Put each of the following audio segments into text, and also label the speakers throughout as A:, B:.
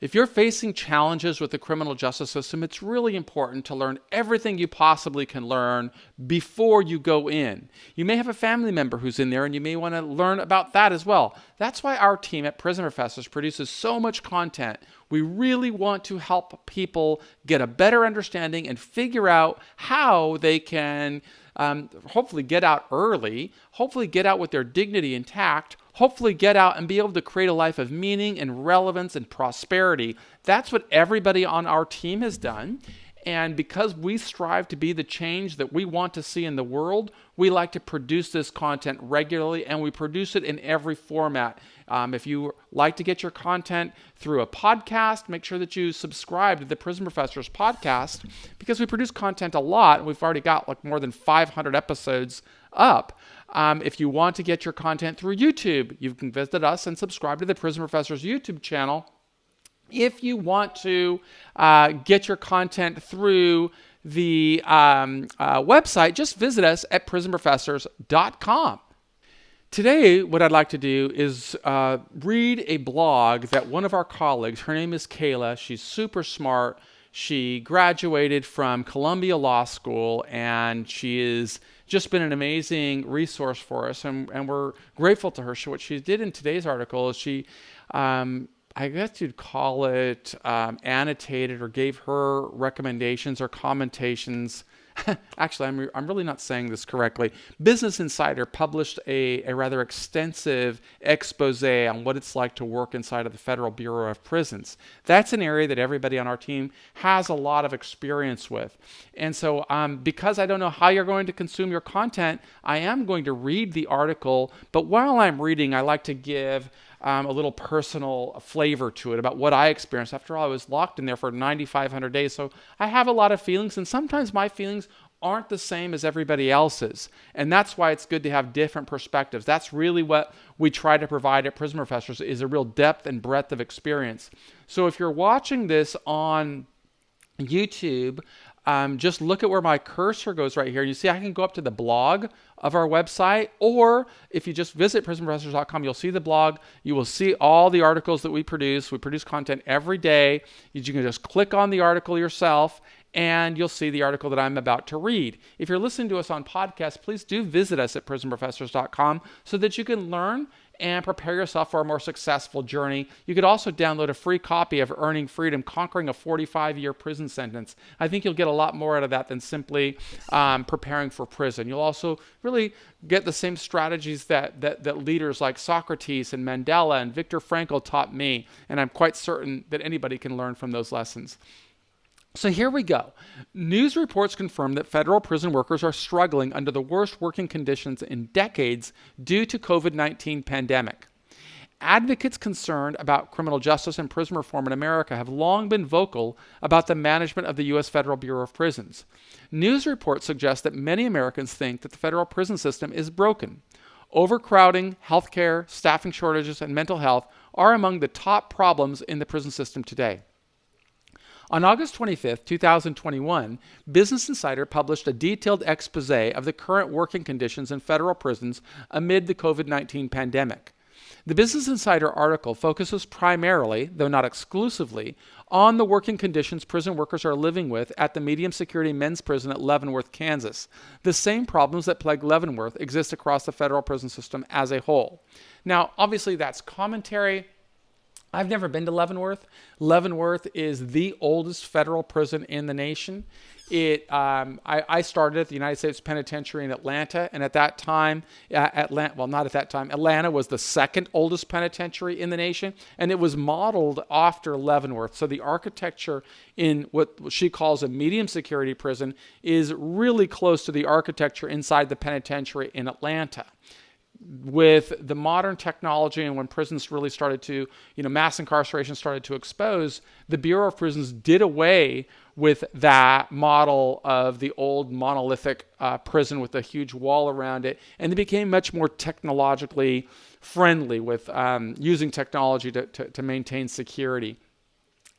A: If you're facing challenges with the criminal justice system, it's really important to learn everything you possibly can learn before you go in. You may have a family member who's in there and you may want to learn about that as well. That's why our team at Prison Professors produces so much content. We really want to help people get a better understanding and figure out how they can hopefully get out early, hopefully get out with their dignity intact, hopefully get out and be able to create a life of meaning and relevance and prosperity. That's what everybody on our team has done. And because we strive to be the change that we want to see in the world, we like to produce this content regularly, and we produce it in every format. If you like to get your content through a podcast, make sure that you subscribe to the Prison Professors podcast, because we produce content a lot. We've already got like more than 500 episodes up. If you want to get your content through YouTube, you can visit us and subscribe to the Prison Professors YouTube channel. If you want to get your content through the website, just visit us at prisonprofessors.com. Today, what I'd like to do is read a blog that one of our colleagues, her name is Kayla, she's super smart. She graduated from Columbia Law School, and she has just been an amazing resource for us, and we're grateful to her. So what she did in today's article is she, I guess you'd call it annotated, or gave her recommendations or commentations. Actually, I'm really not saying this correctly. Business Insider published a rather extensive expose on what it's like to work inside of the Federal Bureau of Prisons. That's an area that everybody on our team has a lot of experience with. And so because I don't know how you're going to consume your content, I am going to read the article. But while I'm reading, I like to give a little personal flavor to it about what I experienced. After all, I was locked in there for 9,500 days, so I have a lot of feelings, and sometimes my feelings aren't the same as everybody else's. And that's why it's good to have different perspectives. That's really what we try to provide at Prison Professors, is a real depth and breadth of experience. So if you're watching this on YouTube, just look at where my cursor goes right here. You see I can go up to the blog of our website, or if you just visit prisonprofessors.com, you'll see the blog. You will see all the articles that we produce. We produce content every day. You can just click on the article yourself, and you'll see the article that I'm about to read. If you're listening to us on podcast, please do visit us at prisonprofessors.com so that you can learn and prepare yourself for a more successful journey. You could also download a free copy of Earning Freedom, Conquering a 45-Year Prison Sentence. I think you'll get a lot more out of that than simply preparing for prison. You'll also really get the same strategies that leaders like Socrates and Mandela and Viktor Frankl taught me, and I'm quite certain that anybody can learn from those lessons. So here we go. News reports confirm that federal prison workers are struggling under the worst working conditions in decades due to COVID-19 pandemic. Advocates concerned about criminal justice and prison reform in America have long been vocal about the management of the U.S. Federal Bureau of Prisons. News reports suggest that many Americans think that the federal prison system is broken. Overcrowding, healthcare, staffing shortages, and mental health are among the top problems in the prison system today. On August 25, 2021, Business Insider published a detailed expose of the current working conditions in federal prisons amid the COVID-19 pandemic. The Business Insider article focuses primarily, though not exclusively, on the working conditions prison workers are living with at the medium security men's prison at Leavenworth, Kansas. The same problems that plague Leavenworth exist across the federal prison system as a whole. Now, obviously that's commentary. I've never been to Leavenworth. Leavenworth is the oldest federal prison in the nation. I started at the United States Penitentiary in Atlanta, and at that time, Atlanta was the second oldest penitentiary in the nation, and it was modeled after Leavenworth. So the architecture in what she calls a medium security prison is really close to the architecture inside the penitentiary in Atlanta. With the modern technology and when prisons really started to, mass incarceration started to expose, the Bureau of Prisons did away with that model of the old monolithic prison with a huge wall around it, and they became much more technologically friendly with using technology to maintain security.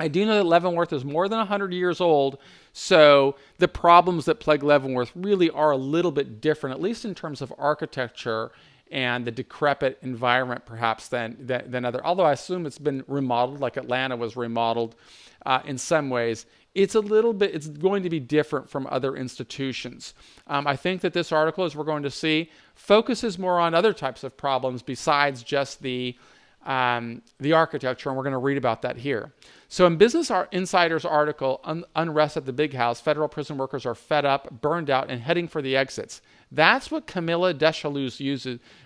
A: I do know that Leavenworth is more than 100 years old, so the problems that plague Leavenworth really are a little bit different, at least in terms of architecture and the decrepit environment perhaps than other. Although I assume it's been remodeled, like Atlanta was remodeled in some ways. It's going to be different from other institutions. I think that this article, as we're going to see, focuses more on other types of problems besides just the architecture, and we're going to read about that here. So in Business Insider's article, Unrest at the Big House, federal prison workers are fed up, burned out, and heading for the exits. That's what Camilla Deschalus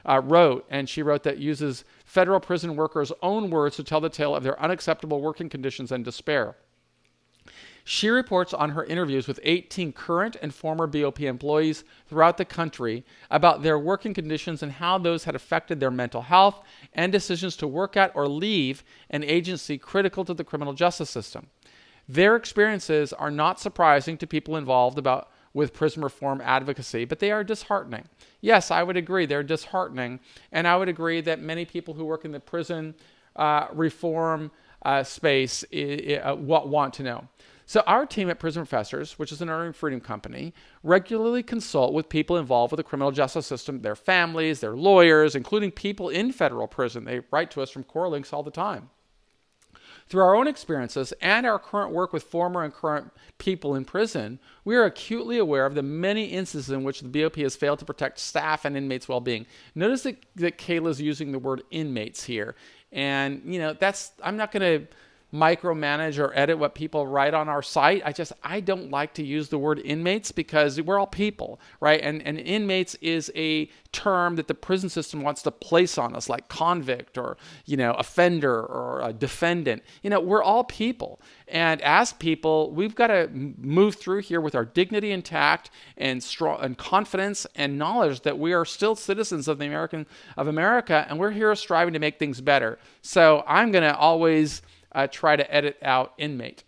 A: wrote, and she wrote that uses federal prison workers' own words to tell the tale of their unacceptable working conditions and despair. She reports on her interviews with 18 current and former BOP employees throughout the country about their working conditions and how those had affected their mental health and decisions to work at or leave an agency critical to the criminal justice system. Their experiences are not surprising to people involved with prison reform advocacy, but they are disheartening. Yes, I would agree, they're disheartening, and I would agree that many people who work in the prison reform space want to know. So our team at Prison Professors, which is an earning freedom company, regularly consult with people involved with the criminal justice system, their families, their lawyers, including people in federal prison. They write to us from Core Links all the time. Through our own experiences and our current work with former and current people in prison, we are acutely aware of the many instances in which the BOP has failed to protect staff and inmates' well-being. Notice that Kayla's using the word inmates here. And, I'm not going to micromanage or edit what people write on our site. I don't like to use the word inmates because we're all people, right? And inmates is a term that the prison system wants to place on us, like convict or, offender or a defendant. We're all people. And as people, we've got to move through here with our dignity intact and strong and confidence and knowledge that we are still citizens of America, and we're here striving to make things better. So I'm going to always try to edit out inmate.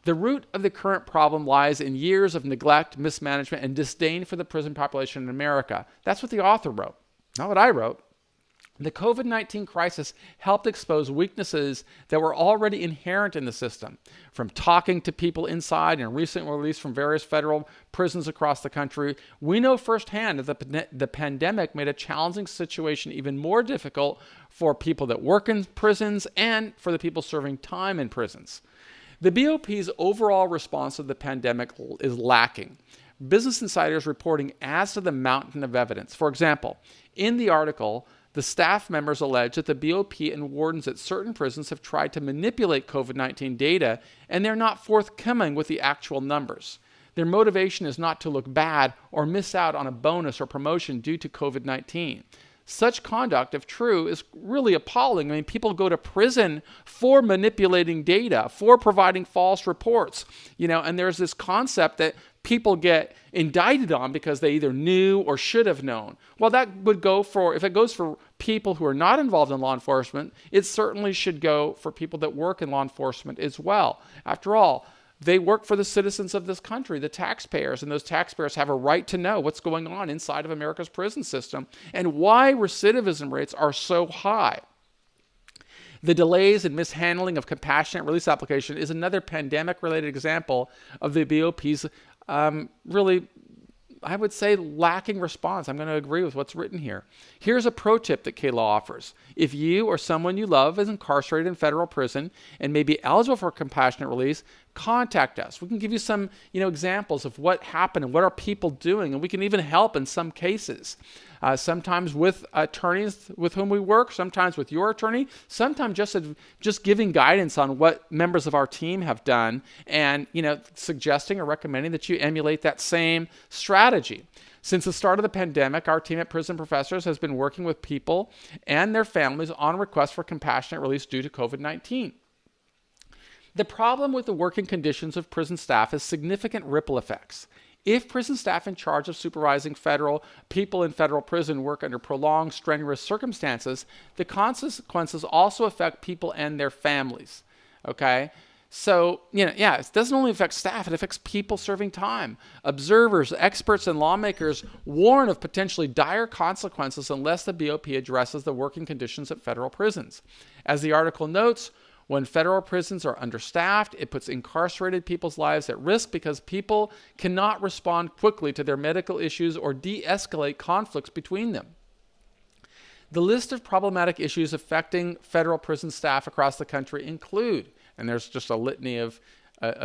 A: The root of the current problem lies in years of neglect, mismanagement, and disdain for the prison population in America. That's what the author wrote, not what I wrote. The COVID-19 crisis helped expose weaknesses that were already inherent in the system. From talking to people inside and recent release from various federal prisons across the country, we know firsthand that the pandemic made a challenging situation even more difficult for people that work in prisons and for the people serving time in prisons. The BOP's overall response to the pandemic is lacking. Business Insider is reporting as to the mountain of evidence. For example, in the article, the staff members allege that the BOP and wardens at certain prisons have tried to manipulate COVID-19 data, and they're not forthcoming with the actual numbers. Their motivation is not to look bad or miss out on a bonus or promotion due to COVID-19. Such conduct, if true, is really appalling. I mean, people go to prison for manipulating data, for providing false reports, and there's this concept that people get indicted on because they either knew or should have known. Well, that would go if it goes for people who are not involved in law enforcement, it certainly should go for people that work in law enforcement as well. After all, they work for the citizens of this country, the taxpayers, and those taxpayers have a right to know what's going on inside of America's prison system and why recidivism rates are so high. The delays and mishandling of compassionate release application is another pandemic-related example of the BOP's really, I would say, lacking response. I'm going to agree with what's written here. Here's a pro tip that Kayla offers. If you or someone you love is incarcerated in federal prison and may be eligible for compassionate release, contact us. We can give you some, examples of what happened and what are people doing, and we can even help in some cases. Sometimes with attorneys with whom we work, sometimes with your attorney, sometimes just giving guidance on what members of our team have done and, suggesting or recommending that you emulate that same strategy. Since the start of the pandemic, our team at Prison Professors has been working with people and their families on requests for compassionate release due to COVID-19. The problem with the working conditions of prison staff is significant ripple effects. If prison staff in charge of supervising people in federal prison work under prolonged, strenuous circumstances, the consequences also affect people and their families. Okay? So, it doesn't only affect staff, it affects people serving time. Observers, experts, and lawmakers warn of potentially dire consequences unless the BOP addresses the working conditions at federal prisons. As the article notes, when federal prisons are understaffed, it puts incarcerated people's lives at risk because people cannot respond quickly to their medical issues or de-escalate conflicts between them. The list of problematic issues affecting federal prison staff across the country include, and there's just a litany of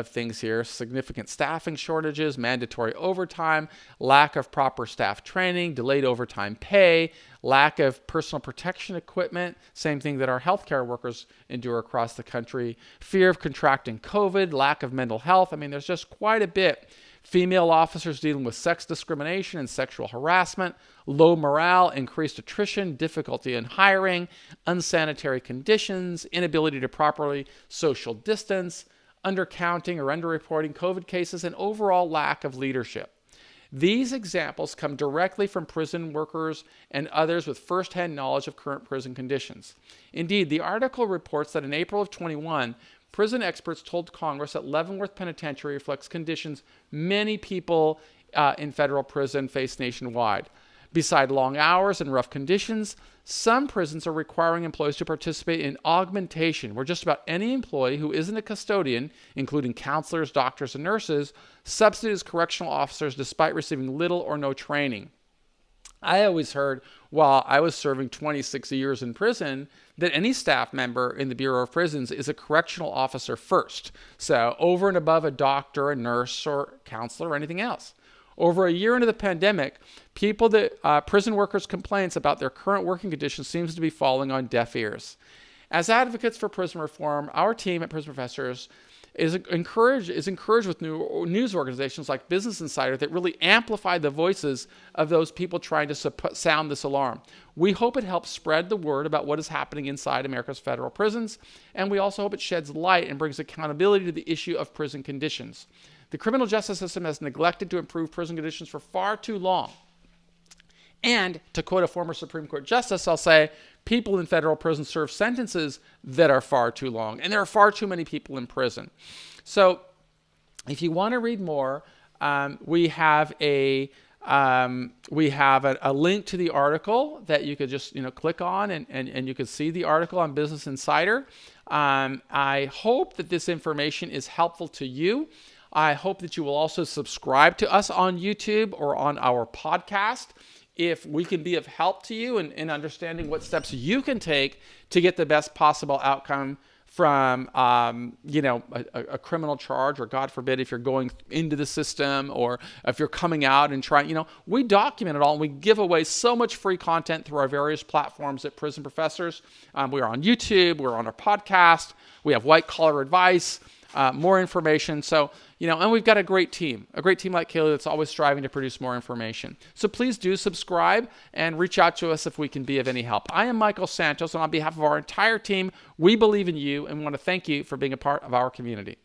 A: things here: significant staffing shortages, mandatory overtime, lack of proper staff training, delayed overtime pay, lack of personal protection equipment, same thing that our healthcare workers endure across the country, fear of contracting COVID, lack of mental health. I mean, there's just quite a bit. Female officers dealing with sex discrimination and sexual harassment, low morale, increased attrition, difficulty in hiring, unsanitary conditions, inability to properly social distance, undercounting or underreporting COVID cases, and overall lack of leadership. These examples come directly from prison workers and others with firsthand knowledge of current prison conditions. Indeed, the article reports that in April of 21, prison experts told Congress that Leavenworth Penitentiary reflects conditions many people in federal prison face nationwide. Beside long hours and rough conditions, some prisons are requiring employees to participate in augmentation, where just about any employee who isn't a custodian, including counselors, doctors, and nurses, substitute as correctional officers despite receiving little or no training. I always heard, while I was serving 26 years in prison, that any staff member in the Bureau of Prisons is a correctional officer first. So over and above a doctor, a nurse, or counselor, or anything else. Over a year into the pandemic, prison workers' complaints about their current working conditions seems to be falling on deaf ears. As advocates for prison reform, our team at Prison Professors is encouraged with new news organizations like Business Insider that really amplify the voices of those people trying to sound this alarm. We hope it helps spread the word about what is happening inside America's federal prisons, and we also hope it sheds light and brings accountability to the issue of prison conditions. The criminal justice system has neglected to improve prison conditions for far too long. And to quote a former Supreme Court justice, I'll say, people in federal prison serve sentences that are far too long, and there are far too many people in prison. So if you want to read more, we have a link to the article that you could just click on, and you could see the article on Business Insider. I hope that this information is helpful to you. I hope that you will also subscribe to us on YouTube or on our podcast if we can be of help to you in understanding what steps you can take to get the best possible outcome from a criminal charge, or God forbid if you're going into the system, or if you're coming out and trying. We document it all, and we give away so much free content through our various platforms at Prison Professors. We're on YouTube, we're on our podcast, we have white collar advice, more information. So, and we've got a great team like Kaylee that's always striving to produce more information. So please do subscribe and reach out to us if we can be of any help. I am Michael Santos, and on behalf of our entire team, we believe in you and want to thank you for being a part of our community.